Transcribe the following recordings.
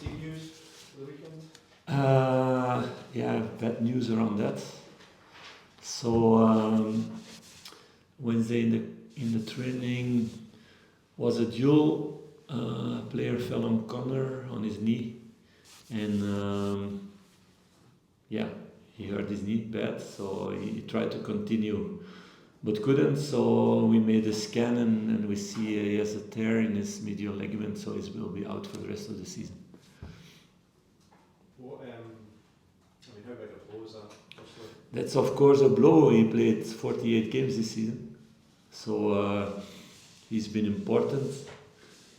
team news for the weekend? Yeah, bad news around that. So Wednesday in the training was a duel. Player fell on corner on his knee, and yeah, he hurt his knee bad. So he tried to continue, but couldn't. So we made a scan, and we see he has a tear in his medial ligament. So he will be out for the rest of the season. What, how big a blow is that? That's of course a blow. He played 48 games this season, so he's been important.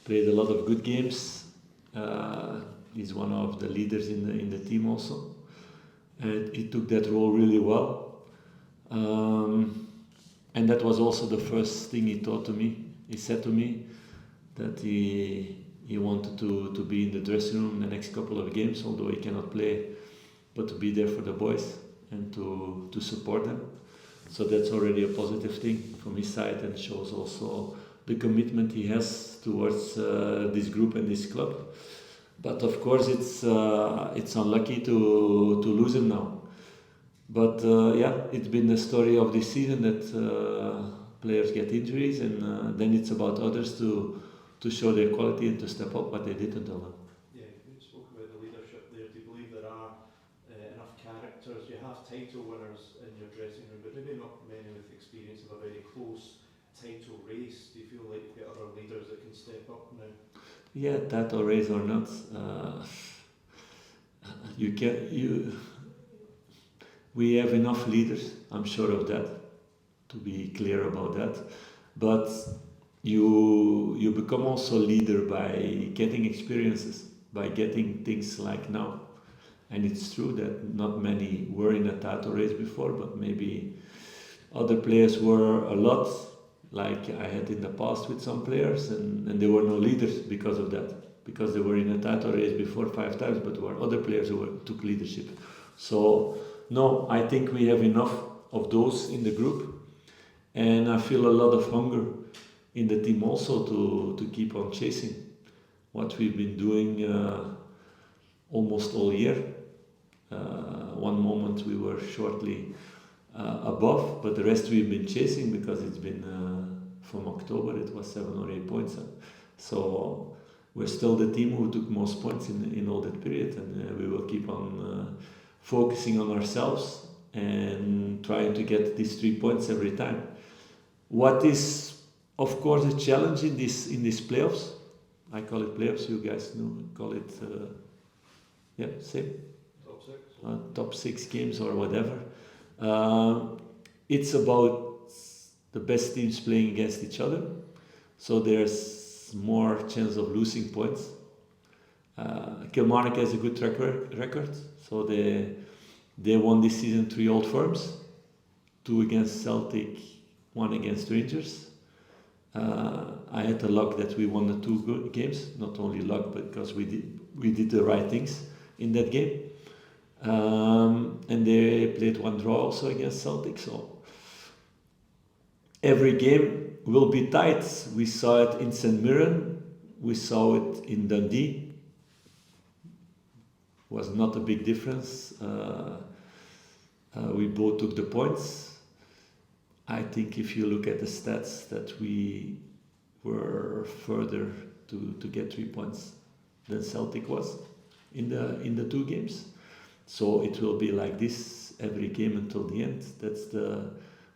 Played a lot of good games. He's one of the leaders in the team also, and he took that role really well. And that was also the first thing he taught to me. He said to me that he wanted to be in the dressing room the next couple of games, although he cannot play, but to be there for the boys and to support them. So that's already a positive thing from his side, and shows also the commitment he has towards this group and this club. But of course it's unlucky to lose him now. But yeah, it's been the story of this season that players get injuries, and then it's about others to show their quality and to step up, but they didn't until now. Yeah, you spoke about the leadership there. Do you believe there are enough characters? You have title winners in your dressing room, but maybe not many with experience of a very close title race. Do you feel like you've got other leaders that can step up now? Yeah, title race or not, we have enough leaders, I'm sure of that, to be clear about that. But you become also leader by getting experiences, by getting things like now. And it's true that not many were in a title race before, but maybe other players were a lot, like I had in the past with some players, and there were no leaders because of that, because they were in a title race before 5 times, but there were other players who took leadership. So no, I think we have enough of those in the group, and I feel a lot of hunger in the team also to keep on chasing what we've been doing almost all year. One moment we were shortly above, but the rest we've been chasing, because it's been from October it was 7 or 8 points. So we're still the team who took most points in all that period, and we will keep on focusing on ourselves and trying to get these 3 points every time. What is of course a challenge in these playoffs, I call it playoffs, you guys call it same? Top 6? Top 6 games or whatever. It's about the best teams playing against each other, so there's more chance of losing points. Kilmarnock has a good track record, so they won this season 3 Old Firms, 2 against Celtic, 1 against Rangers. I had the luck that we won the 2 good games, not only luck, but because we did the right things in that game. And they played 1 draw also against Celtic, so every game will be tight. We saw it in St Mirren, we saw it in Dundee. Was not a big difference. We both took the points. I think if you look at the stats, that we were further to get 3 points than Celtic was in the 2 games. So it will be like this every game until the end. That's the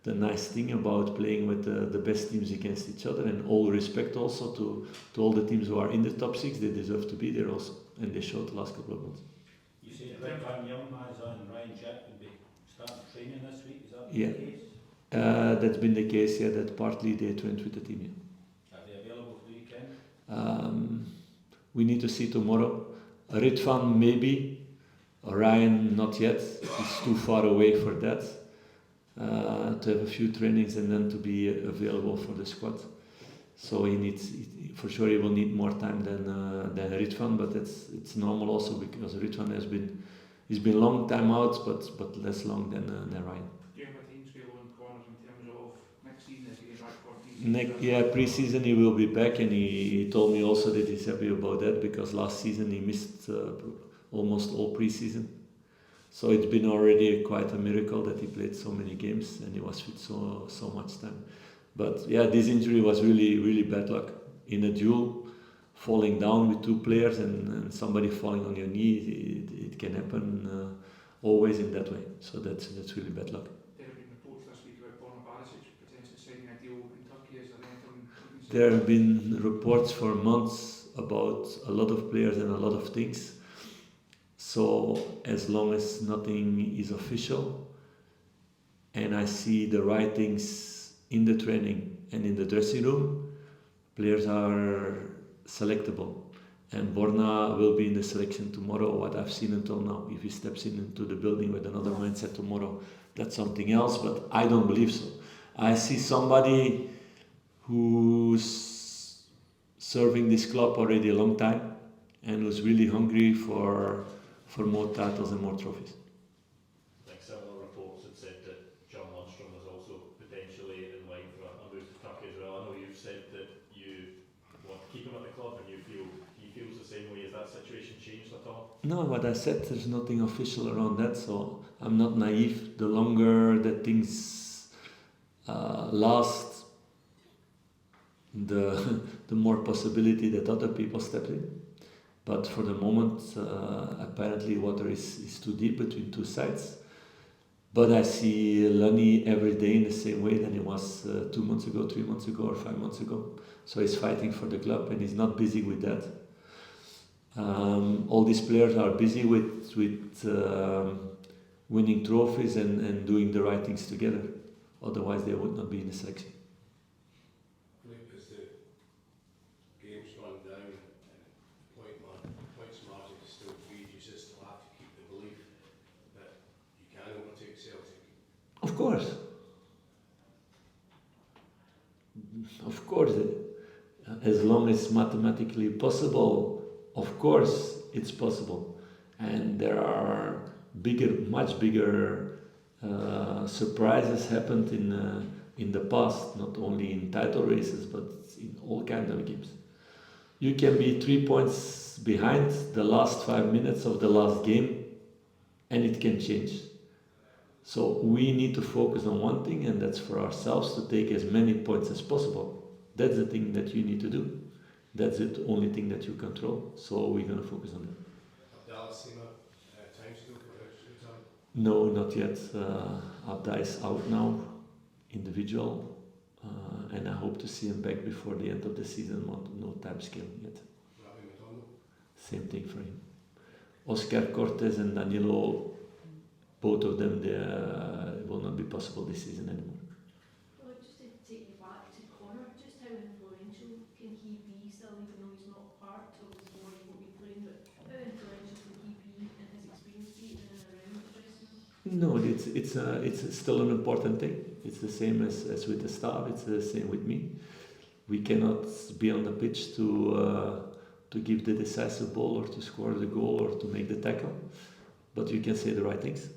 nice thing about playing with the best teams against each other, and all respect also to all the teams who are in the top 6. They deserve to be there also, and they showed the last couple of months. You say Van Young, Mazza and Ryan Jack will be starting training this week, is that Yeah. the case? That's been the case, yeah, that partly they trained with the team, yeah. Are they available for the weekend? We need to see tomorrow. Ritvan maybe, Ryan not yet. He's too far away for that. To have a few trainings and then to be available for the squad. So for sure he will need more time than Ritvan, but it's normal also, because Ritvan he's been long time out, but less long than Ryan. Do you have a time scale on corners in terms of next season as you get back 14 Pre-season he will be back, and he told me also that he's happy about that because last season he missed almost all pre-season. So it's been already quite a miracle that he played so many games and he was fit so much time. But yeah, this injury was really bad luck. In a duel, falling down with two players and somebody falling on your knee, it can happen always in that way. So that's really bad luck. There have been reports last week about Barisic potentially signing a deal in Turkey. Is there anything you can say? There have been reports for months about a lot of players and a lot of things. So as long as nothing is official and I see the right things in the training and in the dressing room, players are selectable. And Borna will be in the selection tomorrow, what I've seen until now. If he steps into the building with another mindset tomorrow, that's something else, but I don't believe so. I see somebody who's serving this club already a long time and who's really hungry for more titles and more trophies. Like similar reports had said that John Lundstram was also potentially in line for a move to Turkey as well. I know you've said that you want to keep him at the club and you feel he feels the same way. Has that situation changed at all? No, what I said, there's nothing official around that, so I'm not naive. The longer that things last, the more possibility that other people step in. But for the moment, apparently water is too deep between two sides. But I see Lunny every day in the same way than he was 2 months ago, 3 months ago, or 5 months ago. So he's fighting for the club and he's not busy with that. All these players are busy with winning trophies and doing the right things together. Otherwise, they would not be in the selection. As the game's gone down and points margin is still huge, you still have to keep the belief that you can overtake Celtic. Of course. Of course. As long as mathematically possible, of course it's possible. And there are much bigger surprises happened in the past, not only in title races, but in all kinds of games. You can be 3 points behind the last 5 minutes of the last game, and it can change. So we need to focus on one thing, and that's for ourselves to take as many points as possible. That's the thing that you need to do. That's the only thing that you control. So we're going to focus on that. Abdallah seen a time still for extra time? No, not yet. Abda is out now, individual, and I hope to see him back before the end of the season. No time scale yet. Rabbi McDonald? Same thing for him. Oscar Cortez and Danilo, both of them, it will not be possible this season anymore. Well, just to take you back to Connor, just how influential can he be still, even though he's not part of the squad, he won't be playing, but how influential can he be and his experience be in and around the dressing room? No, it's still an important thing. It's the same as with the staff. It's the same with me. We cannot be on the pitch to give the decisive ball or to score the goal or to make the tackle, but you can say the right things.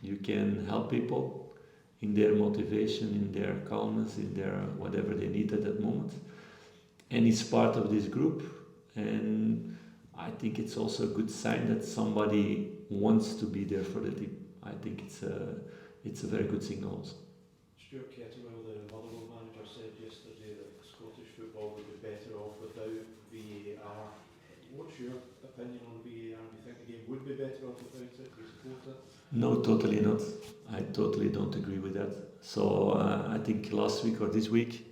You can help people in their motivation, in their calmness, in their whatever they need at that moment. And he's part of this group, and I think it's also a good sign that somebody wants to be there for the team. I think it's a very good signal also. Stuart Kettlewell, the Motherwell manager, said yesterday that Scottish football would be better off without VAR. What's your opinion on VAR? Do you think the game would be better off without it? Do you support it? No, totally not. I totally don't agree with that. So I think last week or this week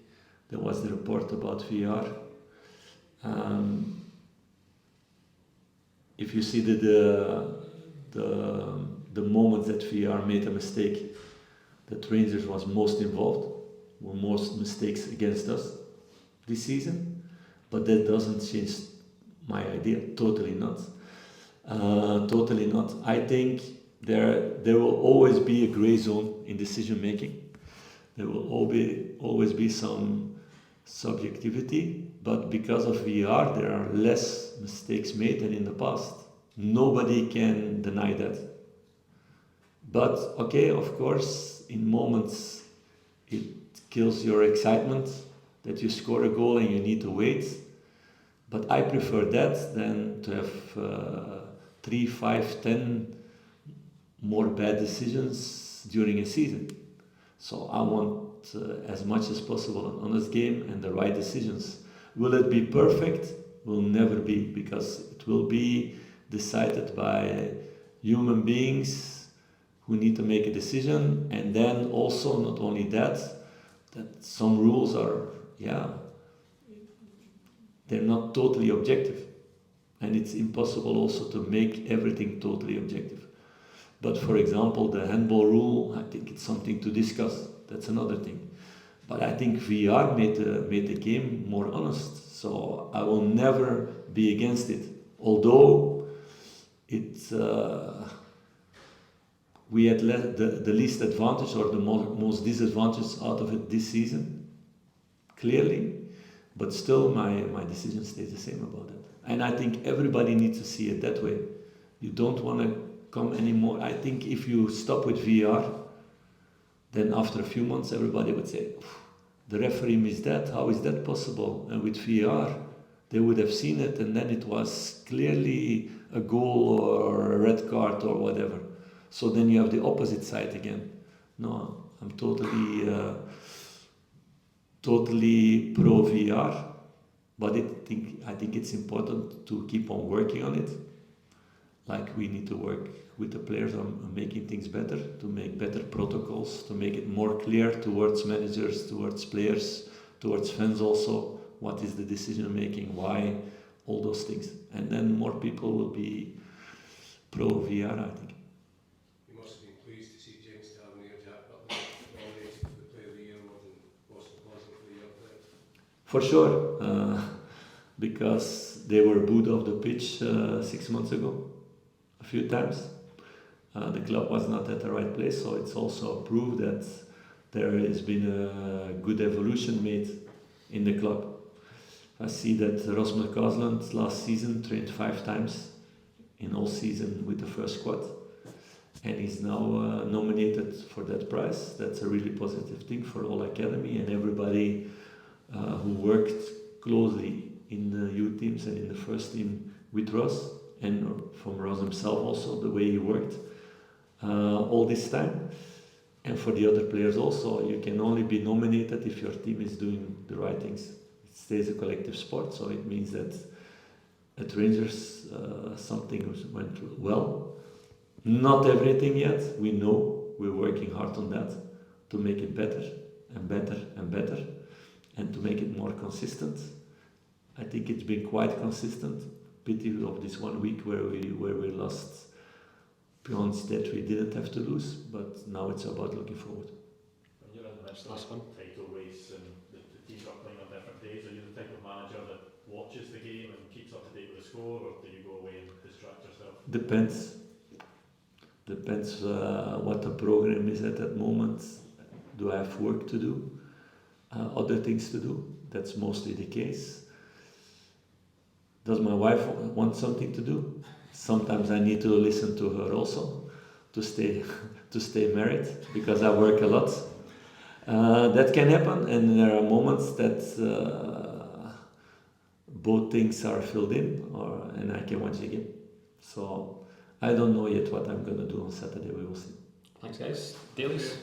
there was the report about VAR. If you see the moment that VAR made a mistake, that Rangers was most involved, were most mistakes against us this season, but that doesn't change my idea. Totally not. Totally not. I think there will always be a grey zone in decision making. There will always be some subjectivity, but because of VAR there are less mistakes made than in the past. Nobody can deny that. But okay, of course, in moments it kills your excitement that you score a goal and you need to wait. But I prefer that than to have 3, 5, 10 more bad decisions during a season. So I want as much as possible an honest game and the right decisions. Will it be perfect? Will never be, because it will be decided by human beings who need to make a decision, and then also not only that some rules are, they're not totally objective, and it's impossible also to make everything totally objective. But for example, the handball rule, I think it's something to discuss. That's another thing. But I think VR made the game more honest. So I will never be against it. Although we had the least advantage or the most disadvantage out of it this season, clearly. But still, my decision stays the same about it. And I think everybody needs to see it that way. You don't want to come anymore. I think if you stop with VR, then after a few months everybody would say, the referee missed that, how is that possible? And with VR, they would have seen it, and then it was clearly a goal or a red card or whatever. So then you have the opposite side again. No, I'm totally pro VR, but I think it's important to keep on working on it. Like we need to work with the players on making things better, to make better protocols, to make it more clear towards managers, towards players, towards fans also, what is the decision making, why, all those things. And then more people will be pro VR, I think. You must have been pleased to see Jamestown near Jack Butler nominated for the Player of the Year award and Boston Positive for the Young Players. For sure, because they were booed off the pitch 6 months ago. A few times. The club was not at the right place, so it's also a proof that there has been a good evolution made in the club. I see that Rasmus Kosland last season trained 5 times in all season with the first squad, and he's now nominated for that prize. That's a really positive thing for all academy and everybody who worked closely in the youth teams and in the first team with Ross. And from Ross himself also, the way he worked all this time. And for the other players also, you can only be nominated if your team is doing the right things. It stays a collective sport, so it means that at Rangers something went well. Not everything yet, we know, we're working hard on that to make it better and better and better, and to make it more consistent. I think it's been quite consistent. Pity of this 1 week where we lost points that we didn't have to lose, but now it's about looking forward. When you're in the midst of a title race and the teams are playing on different days, are you the type of manager that watches the game and keeps up to date with the score, or do you go away and distract yourself? Depends what the program is at that moment. Do I have work to do? Other things to do? That's mostly the case. Does my wife want something to do? Sometimes I need to listen to her also to stay married, because I work a lot. That can happen, and there are moments that both things are filled in, and I can watch the game. So I don't know yet what I'm going to do on Saturday. We will see. Thanks, guys. Dailies.